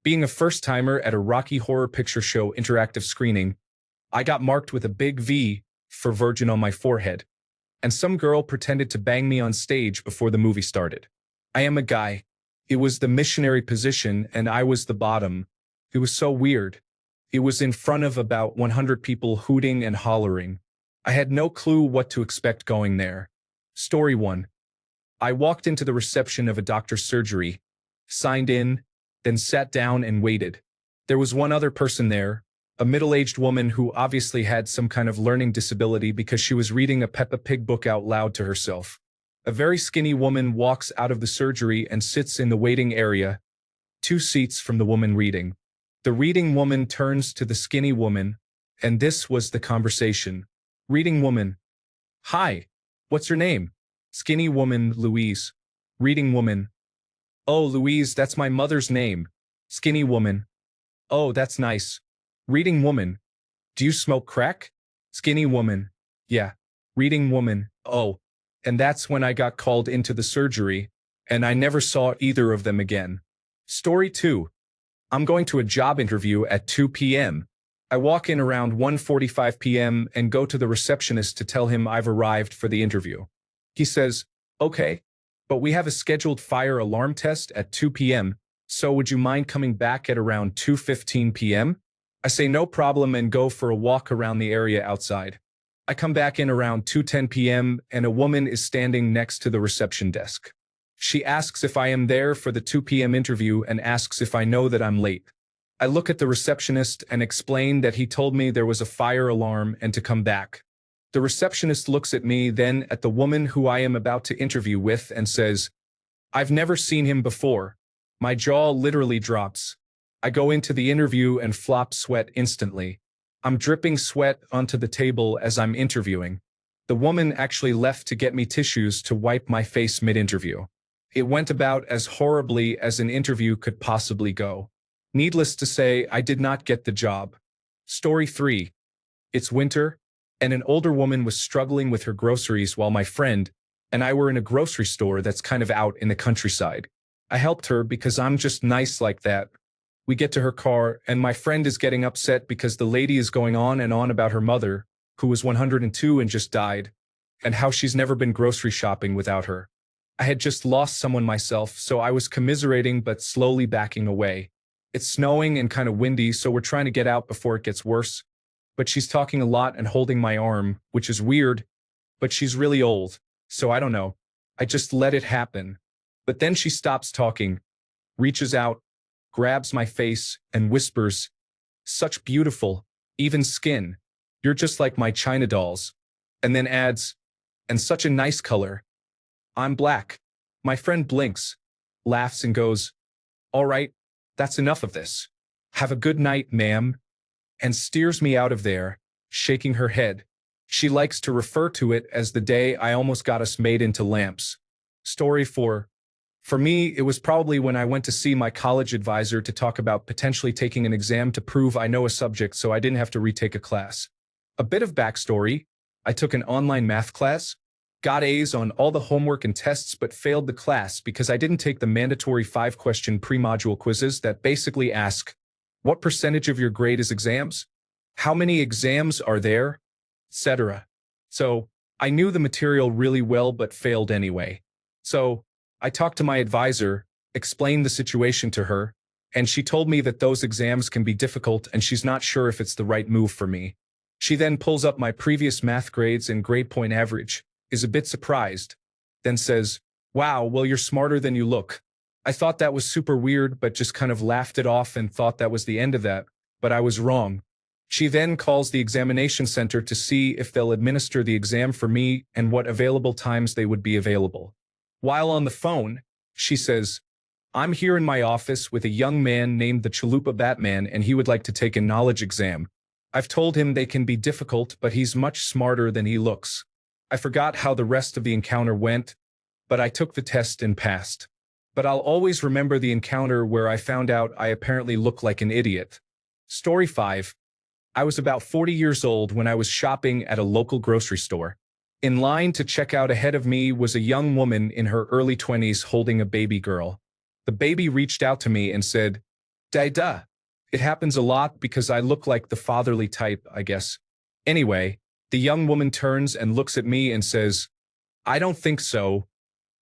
Being a first-timer at a Rocky Horror Picture Show interactive screening, I got marked with a big V for virgin on my forehead, and some girl pretended to bang me on stage before the movie started. I am a guy. It was the missionary position, and I was the bottom. It was so weird. It was in front of about 100 people hooting and hollering. I had no clue what to expect going there. Story 1. I walked into the reception of a doctor's surgery, signed in, then sat down and waited. There was one other person there, a middle-aged woman who obviously had some kind of learning disability because she was reading a Peppa Pig book out loud to herself. A very skinny woman walks out of the surgery and sits in the waiting area, 2 seats from the woman reading. The reading woman turns to the skinny woman, and this was the conversation. Reading woman: "Hi, what's your name?" Skinny woman: "Louise." Reading woman: "Oh, Louise, that's my mother's name." Skinny woman: "Oh, that's nice." Reading woman: "Do you smoke crack?" Skinny woman: "Yeah." Reading woman: "Oh." And that's when I got called into the surgery, and I never saw either of them again. Story 2. I'm going to a job interview at 2 p.m. I walk in around 1:45 p.m. and go to the receptionist to tell him I've arrived for the interview. He says, "Okay, but we have a scheduled fire alarm test at 2 p.m., so would you mind coming back at around 2:15 p.m.? I say no problem and go for a walk around the area outside. I come back in around 2:10 p.m. and a woman is standing next to the reception desk. She asks if I am there for the 2 p.m. interview and asks if I know that I'm late. I look at the receptionist and explain that he told me there was a fire alarm and to come back. The receptionist looks at me, then at the woman who I am about to interview with, and says, "I've never seen him before." My jaw literally drops. I go into the interview and flop sweat instantly. I'm dripping sweat onto the table as I'm interviewing. The woman actually left to get me tissues to wipe my face mid-interview. It went about as horribly as an interview could possibly go. Needless to say, I did not get the job. Story 3. It's winter, and an older woman was struggling with her groceries while my friend and I were in a grocery store that's kind of out in the countryside. I helped her because I'm just nice like that. We get to her car, and my friend is getting upset because the lady is going on and on about her mother, who was 102 and just died, and how she's never been grocery shopping without her. I had just lost someone myself, so I was commiserating but slowly backing away. It's snowing and kind of windy, so we're trying to get out before it gets worse. But she's talking a lot and holding my arm, which is weird, but she's really old, so I don't know. I just let it happen. But then she stops talking, reaches out, grabs my face, and whispers, "Such beautiful, even skin. You're just like my China dolls." And then adds, "And such a nice color." I'm black. My friend blinks, laughs, and goes, "All right, that's enough of this. Have a good night, ma'am," and steers me out of there, shaking her head. She likes to refer to it as the day I almost got us made into lamps. Story 4. For me, it was probably when I went to see my college advisor to talk about potentially taking an exam to prove I know a subject so I didn't have to retake a class. A bit of backstory: I took an online math class, got A's on all the homework and tests, but failed the class because I didn't take the mandatory 5-question pre-module quizzes that basically ask, what percentage of your grade is exams? How many exams are there? Etc. So I knew the material really well but failed anyway. So I talked to my advisor, explained the situation to her, and she told me that those exams can be difficult and she's not sure if it's the right move for me. She then pulls up my previous math grades and grade point average, is a bit surprised, then says, "Wow, well, you're smarter than you look." I thought that was super weird, but just kind of laughed it off and thought that was the end of that, but I was wrong. She then calls the examination center to see if they'll administer the exam for me and what available times they would be available. While on the phone, she says, "I'm here in my office with a young man named the Chalupa Batman and he would like to take a knowledge exam. I've told him they can be difficult, but he's much smarter than he looks." I forgot how the rest of the encounter went, but I took the test and passed. But I'll always remember the encounter where I found out I apparently look like an idiot. Story 5. I was about 40 years old when I was shopping at a local grocery store. In line to check out ahead of me was a young woman in her early 20s holding a baby girl. The baby reached out to me and said, Duh. It happens a lot because I look like the fatherly type, I guess. Anyway, the young woman turns and looks at me and says, I don't think so,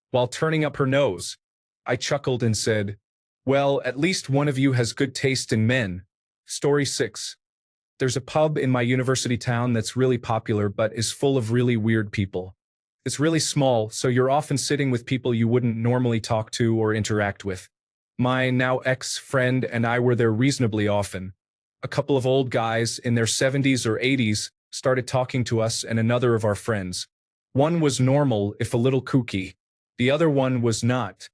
while turning up her nose. I chuckled and said, well, at least one of you has good taste in men. Story 6. There's a pub in my university town that's really popular but is full of really weird people. It's really small, so you're often sitting with people you wouldn't normally talk to or interact with. My now ex-friend and I were there reasonably often. A couple of old guys in their 70s or 80s started talking to us and another of our friends. One was normal, if a little kooky. The other one was not.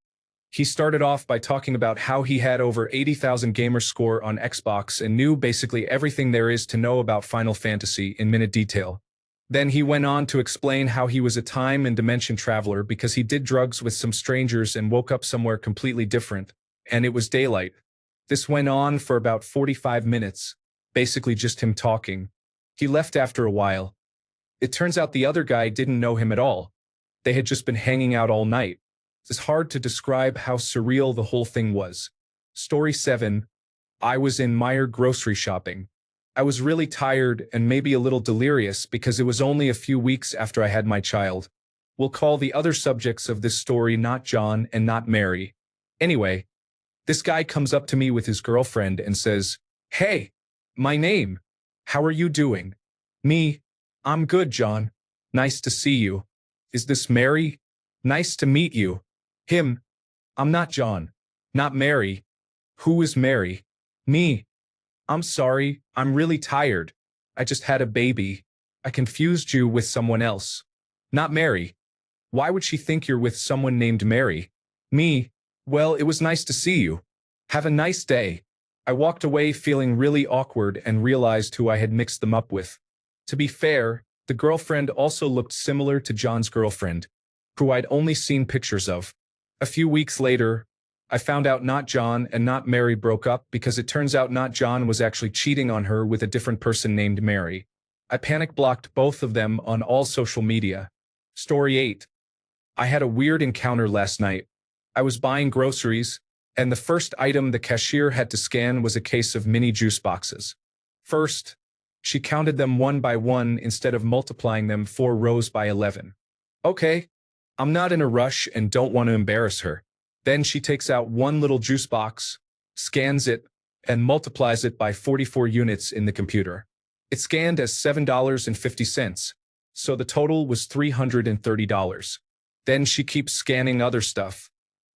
He started off by talking about how he had over 80,000 gamer score on Xbox and knew basically everything there is to know about Final Fantasy in minute detail. Then he went on to explain how he was a time and dimension traveler because he did drugs with some strangers and woke up somewhere completely different, and it was daylight. This went on for about 45 minutes, basically just him talking. He left after a while. It turns out the other guy didn't know him at all. They had just been hanging out all night. It's hard to describe how surreal the whole thing was. Story 7. I was in Meijer grocery shopping. I was really tired and maybe a little delirious because it was only a few weeks after I had my child. We'll call the other subjects of this story not John and not Mary. Anyway, this guy comes up to me with his girlfriend and says, hey, my name. How are you doing? Me. I'm good, John. Nice to see you. Is this Mary? Nice to meet you. Him. I'm not John. Not Mary. Who is Mary? Me. I'm sorry, I'm really tired. I just had a baby. I confused you with someone else. Not Mary. Why would she think you're with someone named Mary? Me. Well, it was nice to see you. Have a nice day. I walked away feeling really awkward and realized who I had mixed them up with. To be fair, the girlfriend also looked similar to John's girlfriend, who I'd only seen pictures of. A few weeks later, I found out not John and not Mary broke up because it turns out not John was actually cheating on her with a different person named Mary. I panic blocked both of them on all social media. Story 8. I had a weird encounter last night. I was buying groceries, and the first item the cashier had to scan was a case of mini juice boxes. First, she counted them one by one instead of multiplying them 4 rows by 11. Okay, I'm not in a rush and don't want to embarrass her. Then she takes out one little juice box, scans it, and multiplies it by 44 units in the computer. It scanned as $7.50, so the total was $330. Then she keeps scanning other stuff.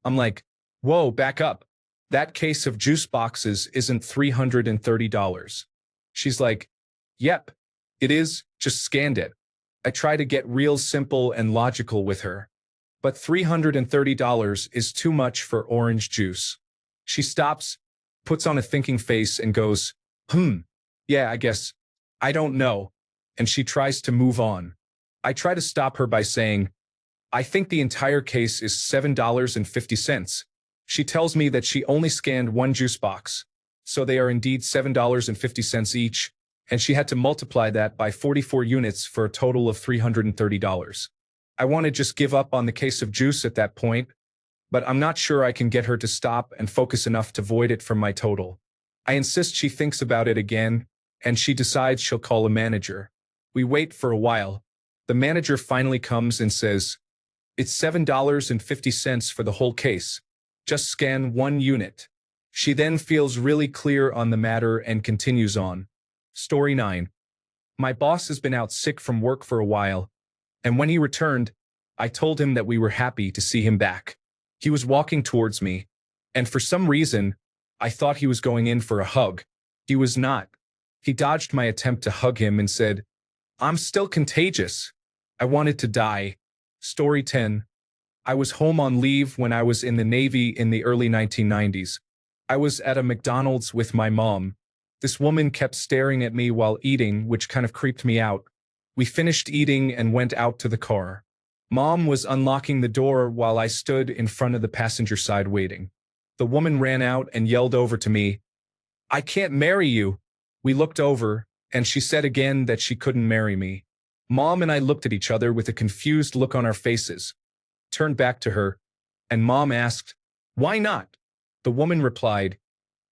I'm like, whoa, back up. That case of juice boxes isn't $330. She's like, yep, it is, just scanned it. I try to get real simple and logical with her. But $330 is too much for orange juice. She stops, puts on a thinking face and goes, yeah, I guess. I don't know. And she tries to move on. I try to stop her by saying, I think the entire case is $7.50. She tells me that she only scanned one juice box, so they are indeed $7.50 each, and she had to multiply that by 44 units for a total of $330. I want to just give up on the case of juice at that point, but I'm not sure I can get her to stop and focus enough to void it from my total. I insist she thinks about it again, and she decides she'll call a manager. We wait for a while. The manager finally comes and says, it's $7.50 for the whole case. Just scan one unit. She then feels really clear on the matter and continues on. Story 9. My boss has been out sick from work for a while, and when he returned, I told him that we were happy to see him back. He was walking towards me, and for some reason, I thought he was going in for a hug. He was not. He dodged my attempt to hug him and said, I'm still contagious. I wanted to die. Story 10. I was home on leave when I was in the Navy in the early 1990s. I was at a McDonald's with my mom. This woman kept staring at me while eating, which kind of creeped me out. We finished eating and went out to the car. Mom was unlocking the door while I stood in front of the passenger side waiting. The woman ran out and yelled over to me, I can't marry you. We looked over, and she said again that she couldn't marry me. Mom and I looked at each other with a confused look on our faces. Turned back to her, and Mom asked, why not? The woman replied,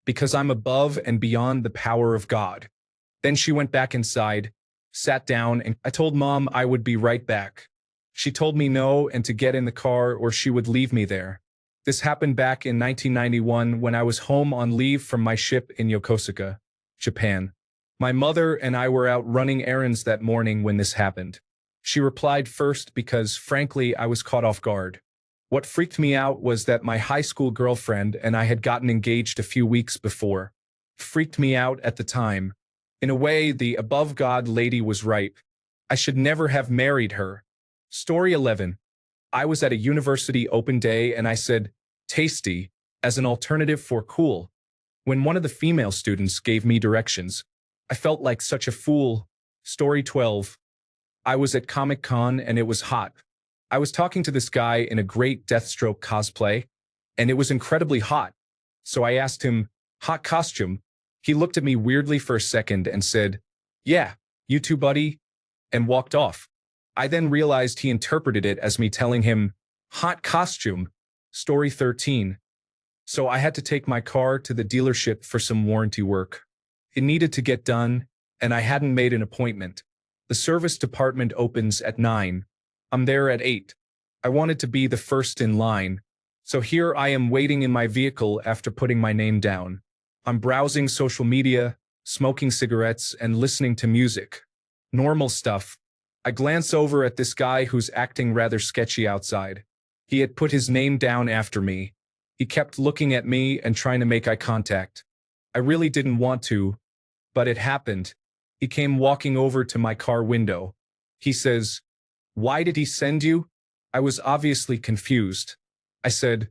because I'm above and beyond the power of God. Then she went back inside, sat down, and I told Mom I would be right back. She told me no and to get in the car or she would leave me there. This happened back in 1991 when I was home on leave from my ship in Yokosuka, Japan. My mother and I were out running errands that morning when this happened. She replied first because, frankly, I was caught off guard. What freaked me out was that my high school girlfriend and I had gotten engaged a few weeks before. Freaked me out at the time. In a way, the above God lady was right. I should never have married her. Story 11. I was at a university open day and I said, tasty, as an alternative for cool. When one of the female students gave me directions, I felt like such a fool. Story 12. I was at Comic-Con and it was hot. I was talking to this guy in a great Deathstroke cosplay, and it was incredibly hot. So I asked him, hot costume? He looked at me weirdly for a second and said, yeah, you too, buddy, and walked off. I then realized he interpreted it as me telling him, hot costume. Story 13. So I had to take my car to the dealership for some warranty work. It needed to get done, and I hadn't made an appointment. The service department opens at 9. I'm there at 8. I wanted to be the first in line. So here I am waiting in my vehicle after putting my name down. I'm browsing social media, smoking cigarettes, and listening to music. Normal stuff. I glance over at this guy who's acting rather sketchy outside. He had put his name down after me. He kept looking at me and trying to make eye contact. I really didn't want to, but it happened. He came walking over to my car window. He says, why did he send you? I was obviously confused. I said,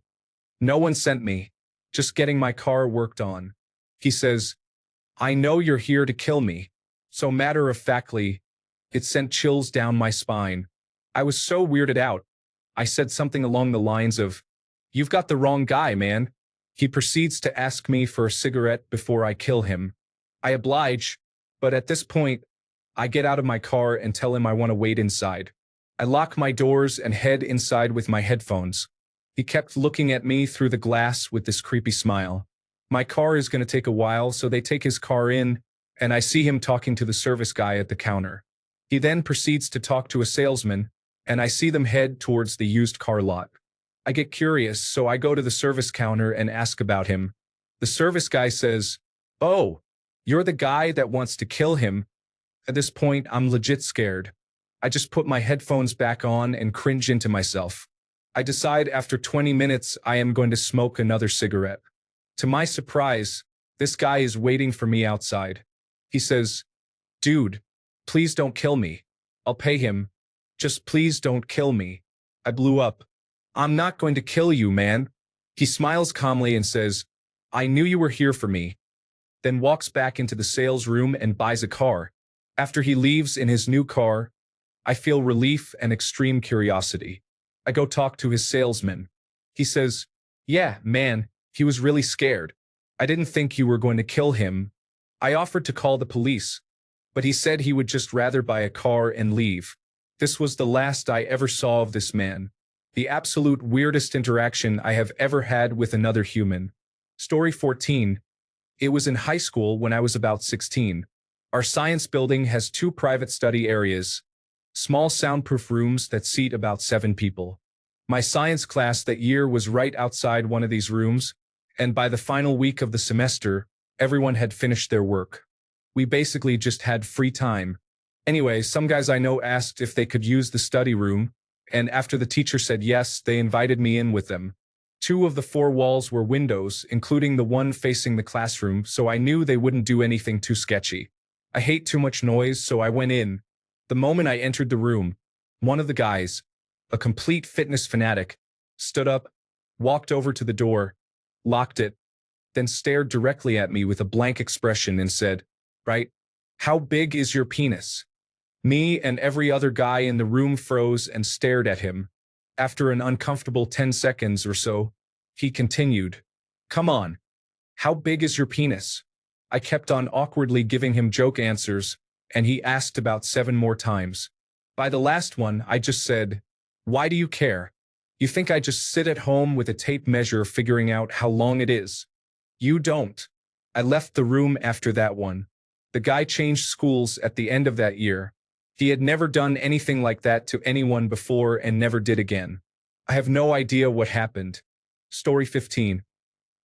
no one sent me, just getting my car worked on. He says, I know you're here to kill me. So matter-of-factly, it sent chills down my spine. I was so weirded out. I said something along the lines of, you've got the wrong guy, man. He proceeds to ask me for a cigarette before I kill him. I oblige, but at this point, I get out of my car and tell him I want to wait inside. I lock my doors and head inside with my headphones. He kept looking at me through the glass with this creepy smile. My car is going to take a while, so they take his car in, and I see him talking to the service guy at the counter. He then proceeds to talk to a salesman, and I see them head towards the used car lot. I get curious, so I go to the service counter and ask about him. The service guy says, oh, you're the guy that wants to kill him. At this point, I'm legit scared. I just put my headphones back on and cringe into myself. I decide after 20 minutes I am going to smoke another cigarette. To my surprise, this guy is waiting for me outside. He says, dude, please don't kill me. I'll pay him. Just please don't kill me. I blew up. I'm not going to kill you, man. He smiles calmly and says, I knew you were here for me. Then walks back into the sales room and buys a car. After he leaves in his new car, I feel relief and extreme curiosity. I go talk to his salesman. He says, yeah, man, he was really scared. I didn't think you were going to kill him. I offered to call the police, but he said he would just rather buy a car and leave. This was the last I ever saw of this man. The absolute weirdest interaction I have ever had with another human. Story 14. It was in high school when I was about 16. Our science building has 2 private study areas. Small soundproof rooms that seat about 7 people. My science class that year was right outside one of these rooms, and by the final week of the semester, everyone had finished their work. We basically just had free time. Anyway, some guys I know asked if they could use the study room, and after the teacher said yes, they invited me in with them. 2 of the 4 walls were windows, including the one facing the classroom, so I knew they wouldn't do anything too sketchy. I hate too much noise, so I went in. The moment I entered the room, one of the guys, a complete fitness fanatic, stood up, walked over to the door, locked it, then stared directly at me with a blank expression and said, right, how big is your penis? Me and every other guy in the room froze and stared at him. After an uncomfortable 10 seconds or so, he continued, come on, how big is your penis? I kept on awkwardly giving him joke answers, and he asked about 7 more times. By the last one, I just said, why do you care? You think I just sit at home with a tape measure figuring out how long it is? You don't. I left the room after that one. The guy changed schools at the end of that year. He had never done anything like that to anyone before and never did again. I have no idea what happened. Story 15.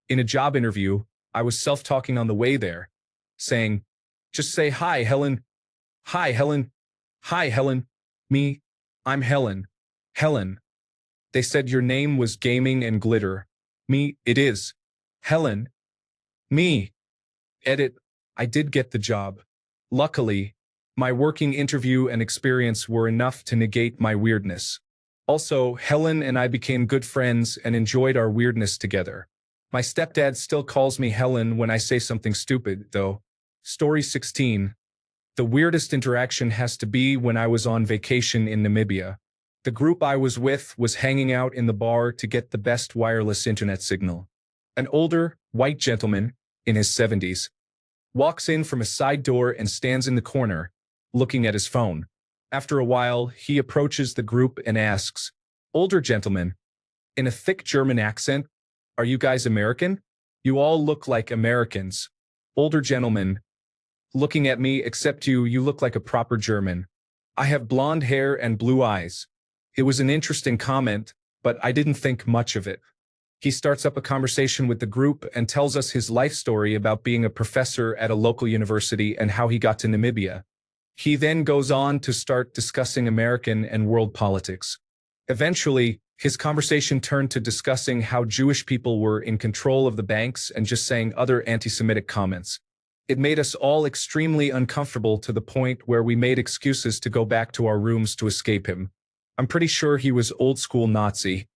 In a job interview, I was self-talking on the way there, saying, just say hi, Helen. Hi, Helen. Hi, Helen. Me. I'm Helen. Helen. They said your name was Gaming and Glitter. Me. It is. Helen. Me. Edit. I did get the job. Luckily, my working interview and experience were enough to negate my weirdness. Also, Helen and I became good friends and enjoyed our weirdness together. My stepdad still calls me Helen when I say something stupid, though. Story 16. The weirdest interaction has to be when I was on vacation in Namibia. The group I was with was hanging out in the bar to get the best wireless internet signal. An older, white gentleman, in his 70s, walks in from a side door and stands in the corner, looking at his phone. After a while, he approaches the group and asks, older gentleman, in a thick German accent, are you guys American? You all look like Americans. Older gentleman, looking at me, except you look like a proper German. I have blonde hair and blue eyes. It was an interesting comment, but I didn't think much of it. He starts up a conversation with the group and tells us his life story about being a professor at a local university and how he got to Namibia. He then goes on to start discussing American and world politics. Eventually, his conversation turned to discussing how Jewish people were in control of the banks and just saying other anti-Semitic comments. It made us all extremely uncomfortable to the point where we made excuses to go back to our rooms to escape him. I'm pretty sure he was old-school Nazi.